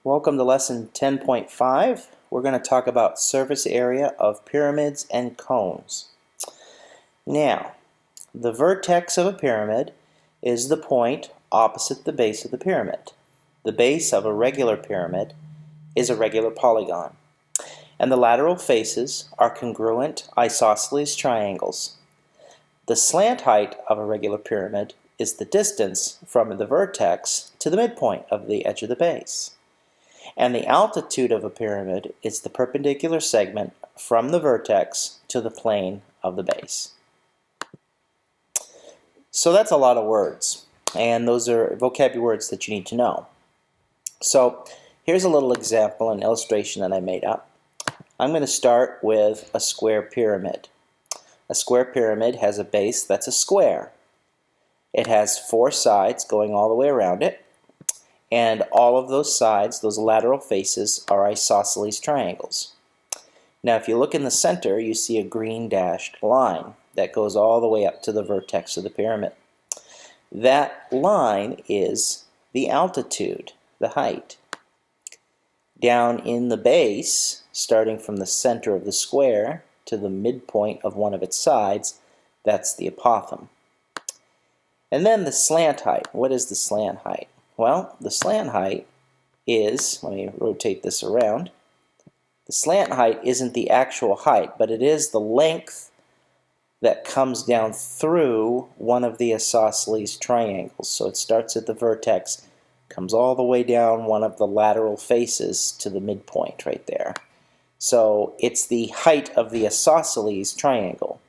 Welcome to lesson 10.5. We're going to talk about surface area of pyramids and cones. Now, the vertex of a pyramid is the point opposite the base of the pyramid. The base of a regular pyramid is a regular polygon, and the lateral faces are congruent isosceles triangles. The slant height of a regular pyramid is the distance from the vertex to the midpoint of the edge of the base. And the altitude of a pyramid is the perpendicular segment from the vertex to the plane of the base. So that's a lot of words, and those are vocabulary words that you need to know. So here's a little example, an illustration that I made up. I'm going to start with a square pyramid. A square pyramid has a base that's a square. It has four sides going all the way around it. And all of those sides, those lateral faces, are isosceles triangles. Now if you look in the center, you see a green dashed line that goes all the way up to the vertex of the pyramid. That line is the altitude, the height. Down in the base, starting from the center of the square to the midpoint of one of its sides, that's the apothem. And then the slant height. What is the slant height? Well, the slant height is, let me rotate this around, the slant height isn't the actual height, but it is the length that comes down through one of the isosceles triangles. So it starts at the vertex, comes all the way down one of the lateral faces to the midpoint right there. So it's the height of the isosceles triangle,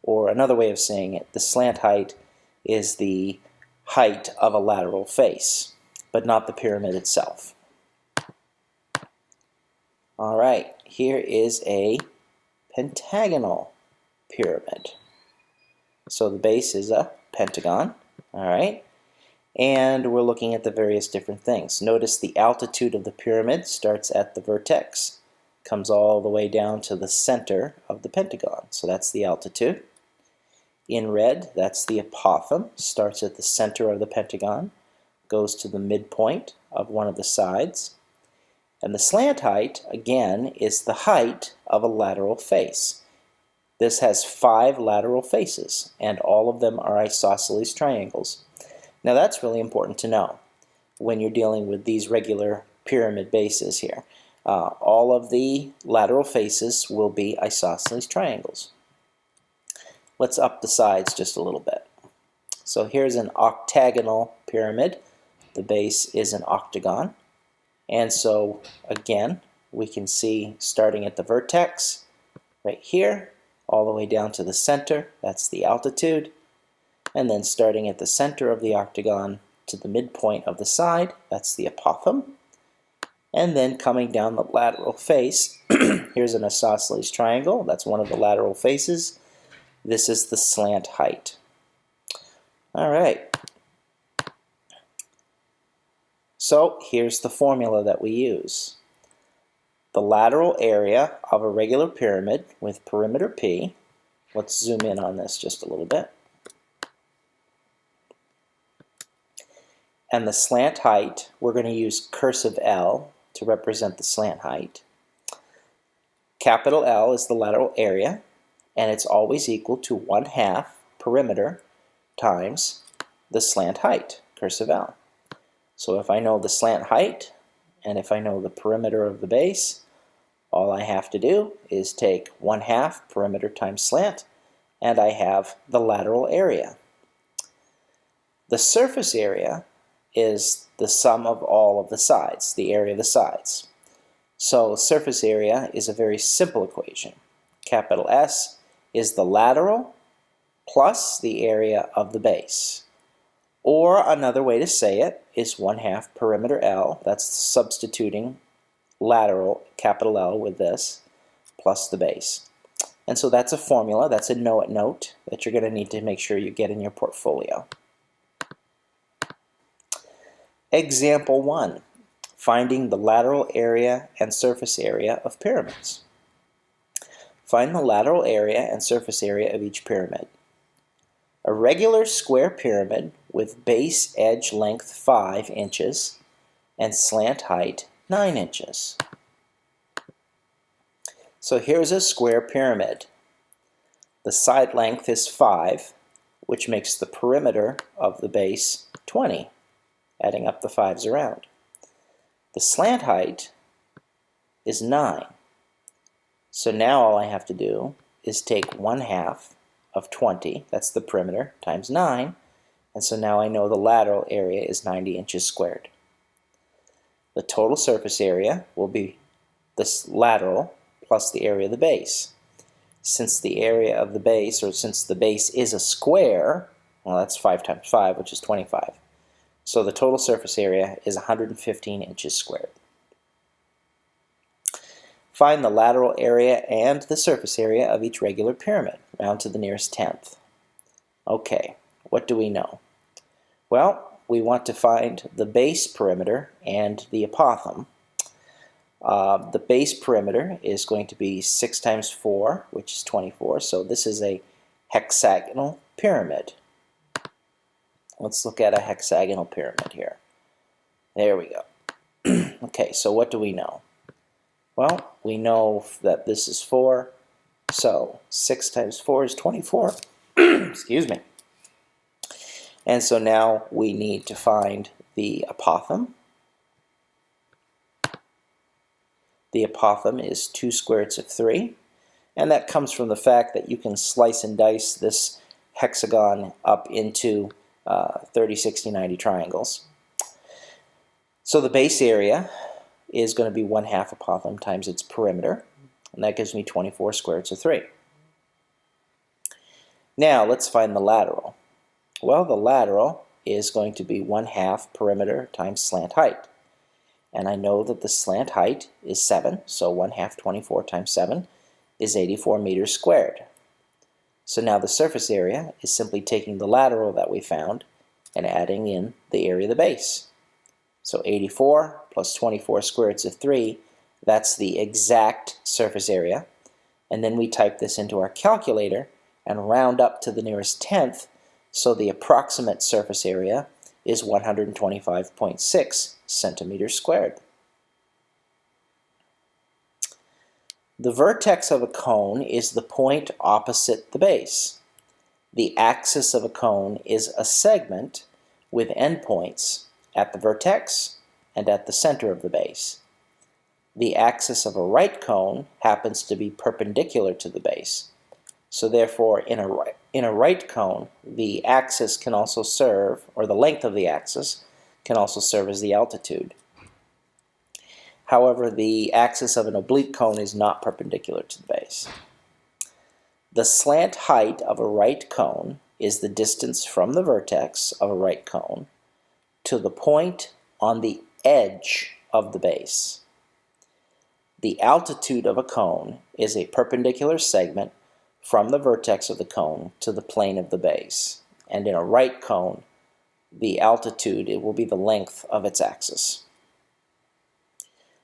or another way of saying it, the slant height is the height of a lateral face, but not the pyramid itself. Alright, here is a pentagonal pyramid. So the base is a pentagon, alright, and we're looking at the various different things. Notice the altitude of the pyramid starts at the vertex, comes all the way down to the center of the pentagon, so that's the altitude. In red, that's the apothem, starts at the center of the pentagon, goes to the midpoint of one of the sides. And the slant height, again, is the height of a lateral face. This has 5 lateral faces, and all of them are isosceles triangles. Now that's really important to know when you're dealing with these regular pyramid bases here. All of the lateral faces will be isosceles triangles. Let's up the sides just a little bit. So here's an octagonal pyramid. The base is an octagon. And so again, we can see starting at the vertex right here, all the way down to the center, that's the altitude. And then starting at the center of the octagon to the midpoint of the side, that's the apothem. And then coming down the lateral face, here's an isosceles triangle, that's one of the lateral faces. This is the slant height. All right. So here's the formula that we use. The lateral area of a regular pyramid with perimeter P, let's zoom in on this just a little bit, and the slant height, we're going to use cursive L to represent the slant height. Capital L is the lateral area, and it's always equal to 1/2 perimeter times the slant height, cursive L. So if I know the slant height, and if I know the perimeter of the base, all I have to do is take 1/2 perimeter times slant, and I have the lateral area. The surface area is the sum of all of the sides, the area of the sides. So surface area is a very simple equation. Capital S is the lateral plus the area of the base. Or another way to say it is 1/2 perimeter L, that's substituting lateral, capital L with this, plus the base. And so that's a formula, that's a know-it note that you're going to need to make sure you get in your portfolio. Example 1, finding the lateral area and surface area of pyramids. Find the lateral area and surface area of each pyramid. A regular square pyramid with base edge length 5 inches and slant height 9 inches. So here's a square pyramid. The side length is 5, which makes the perimeter of the base 20, adding up the 5s around. The slant height is 9. So now all I have to do is take 1/2 of 20, that's the perimeter, times 9, and so now I know the lateral area is 90 inches squared. The total surface area will be this lateral plus the area of the base. Since the area of the base, or since the base is a square, well, that's 5 times 5, which is 25. So the total surface area is 115 inches squared. Find the lateral area and the surface area of each regular pyramid, round to the nearest tenth. Okay, what do we know? Well, we want to find the base perimeter and the apothem. The base perimeter is going to be 6 times 4, which is 24, so this is a hexagonal pyramid. Let's look at a hexagonal pyramid here. There we go. Okay, so what do we know? Well, we know that this is 4, so 6 times 4 is 24. Excuse me. And so now we need to find the apothem. The apothem is 2 square roots of 3, and that comes from the fact that you can slice and dice this hexagon up into 30, 60, 90 triangles. So the base area is going to be 1/2 apothem times its perimeter, and that gives me 24 square roots of 3. Now let's find the lateral. Well, the lateral is going to be 1/2 perimeter times slant height. And I know that the slant height is 7, so 1/2 24 times 7 is 84 meters squared. So now the surface area is simply taking the lateral that we found and adding in the area of the base. So 84 plus 24 square roots of 3, that's the exact surface area. And then we type this into our calculator and round up to the nearest tenth, so the approximate surface area is 125.6 centimeters squared. The vertex of a cone is the point opposite the base. The axis of a cone is a segment with endpoints at the vertex and at the center of the base. The axis of a right cone happens to be perpendicular to the base. So therefore, in a right cone, the axis can also serve, or the length of the axis, can also serve as the altitude. However, the axis of an oblique cone is not perpendicular to the base. The slant height of a right cone is the distance from the vertex of a right cone to the point on the edge of the base. The altitude of a cone is a perpendicular segment from the vertex of the cone to the plane of the base. And in a right cone, the altitude, it will be the length of its axis.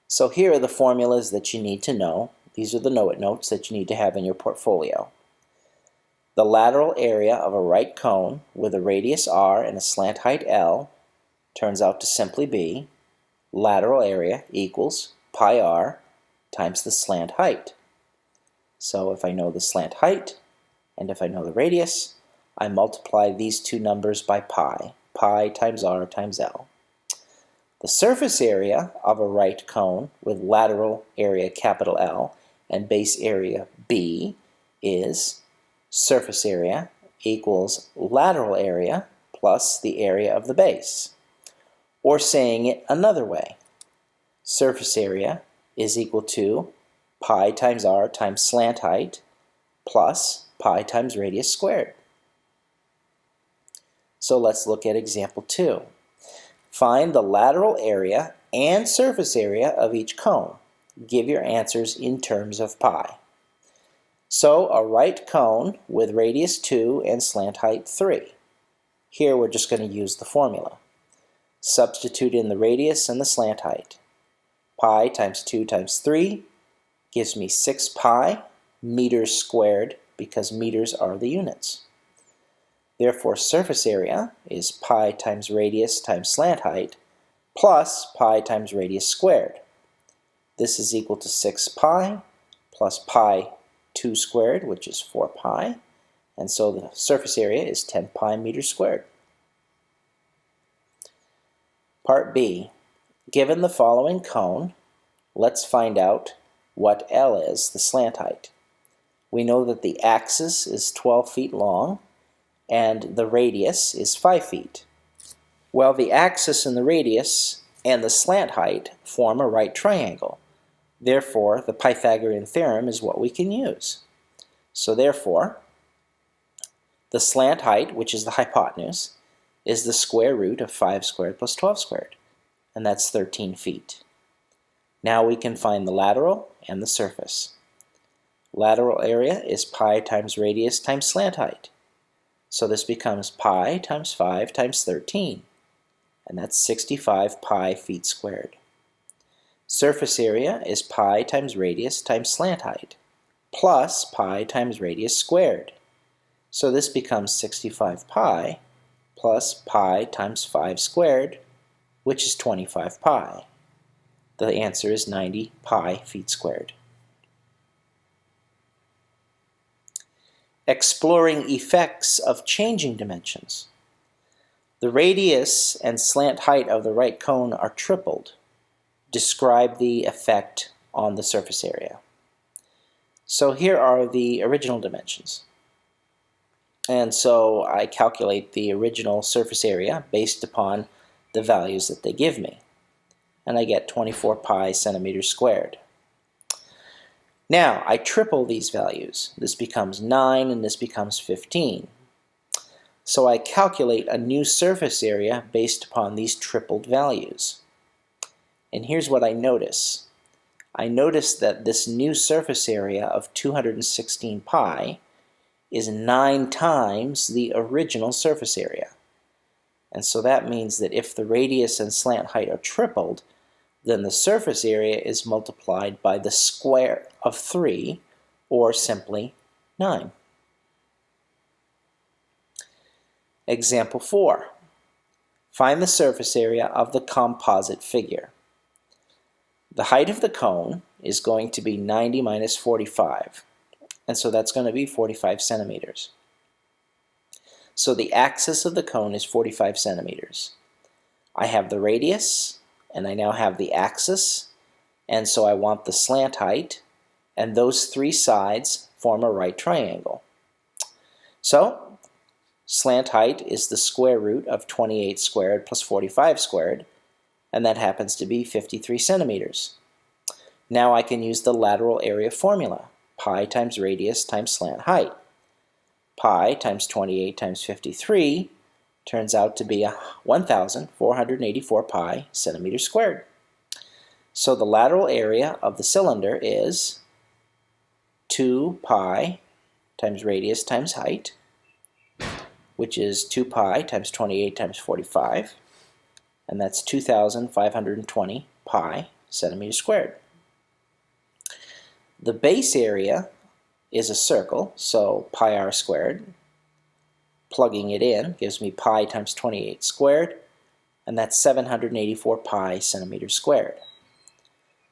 So here are the formulas that you need to know. These are the know-it notes that you need to have in your portfolio. The lateral area of a right cone with a radius r and a slant height L turns out to simply be lateral area equals pi r times the slant height. So if I know the slant height and if I know the radius, I multiply these two numbers by pi. Pi times r times L. The surface area of a right cone with lateral area capital L and base area B is surface area equals lateral area plus the area of the base. Or saying it another way, surface area is equal to pi times r times slant height plus pi times radius squared. So let's look at example 2. Find the lateral area and surface area of each cone. Give your answers in terms of pi. So a right cone with radius 2 and slant height 3. Here we're just going to use the formula. Substitute in the radius and the slant height. Pi times 2 times 3 gives me 6 pi meters squared because meters are the units. Therefore, surface area is pi times radius times slant height plus pi times radius squared. This is equal to 6 pi plus pi 2 squared, which is 4 pi. And so the surface area is 10 pi meters squared. Part B. Given the following cone, let's find out what L is, the slant height. We know that the axis is 12 feet long and the radius is 5 feet. Well, the axis and the radius and the slant height form a right triangle. Therefore, the Pythagorean theorem is what we can use. So therefore, the slant height, which is the hypotenuse, is the square root of 5 squared plus 12 squared, and that's 13 feet. Now we can find the lateral and the surface. Lateral area is pi times radius times slant height. So this becomes pi times 5 times 13, and that's 65 pi feet squared. Surface area is pi times radius times slant height, plus pi times radius squared. So this becomes 65 pi plus pi times 5 squared, which is 25 pi. The answer is 90 pi feet squared. Exploring effects of changing dimensions. The radius and slant height of the right cone are tripled. Describe the effect on the surface area. So here are the original dimensions. And so I calculate the original surface area based upon the values that they give me. And I get 24 pi centimeters squared. Now, I triple these values. This becomes 9 and this becomes 15. So I calculate a new surface area based upon these tripled values. And here's what I notice. I notice that this new surface area of 216 pi is 9 times the original surface area. And so that means that if the radius and slant height are tripled, then the surface area is multiplied by the square of 3, or simply 9. Example 4. Find the surface area of the composite figure. The height of the cone is going to be 90 minus 45, and so that's going to be 45 centimeters. So the axis of the cone is 45 centimeters. I have the radius, and I now have the axis, and so I want the slant height, and those three sides form a right triangle. So slant height is the square root of 28 squared plus 45 squared, and that happens to be 53 centimeters. Now I can use the lateral area formula, pi times radius times slant height. Pi times 28 times 53 turns out to be 1,484 pi centimeters squared. So the lateral area of the cylinder is 2 pi times radius times height, which is 2 pi times 28 times 45, and that's 2,520 pi centimeters squared. The base area is a circle, so pi r squared. Plugging it in gives me pi times 28 squared, and that's 784 pi centimeters squared.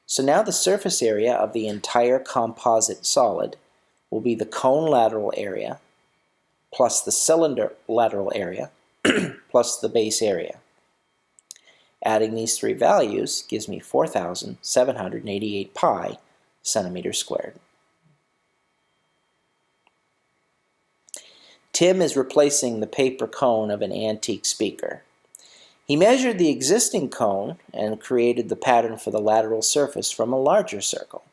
So now the surface area of the entire composite solid will be the cone lateral area plus the cylinder lateral area plus the base area. Adding these three values gives me 4,788 pi centimeters squared. Tim is replacing the paper cone of an antique speaker. He measured the existing cone and created the pattern for the lateral surface from a larger circle.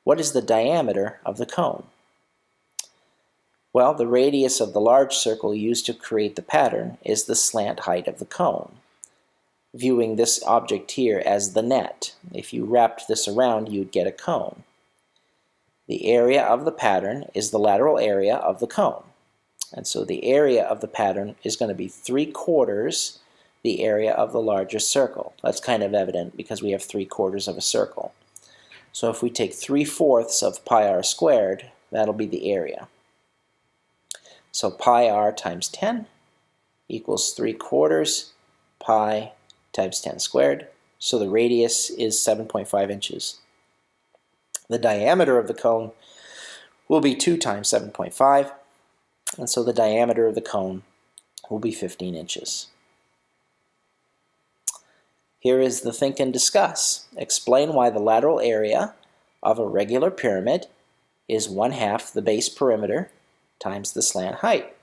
What is the diameter of the cone? Well, the radius of the large circle used to create the pattern is the slant height of the cone. Viewing this object here as the net, if you wrapped this around, you'd get a cone. The area of the pattern is the lateral area of the cone. And so the area of the pattern is going to be 3/4 the area of the largest circle. That's kind of evident because we have 3/4 of a circle. So if we take 3/4 of pi r squared, that'll be the area. So pi r times 10 equals 3/4 pi times 10 squared, so the radius is 7.5 inches. The diameter of the cone will be 2 times 7.5, and so the diameter of the cone will be 15 inches. Here is the think and discuss. Explain why the lateral area of a regular pyramid is 1/2 the base perimeter times the slant height.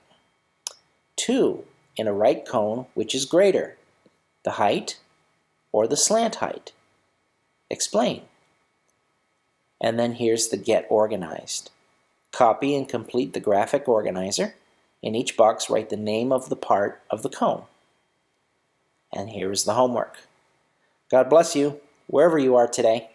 2. In a right cone, which is greater, the height or the slant height? Explain. And then here's the get organized. Copy and complete the graphic organizer. In each box, write the name of the part of the cone. And here is the homework. God bless you, wherever you are today.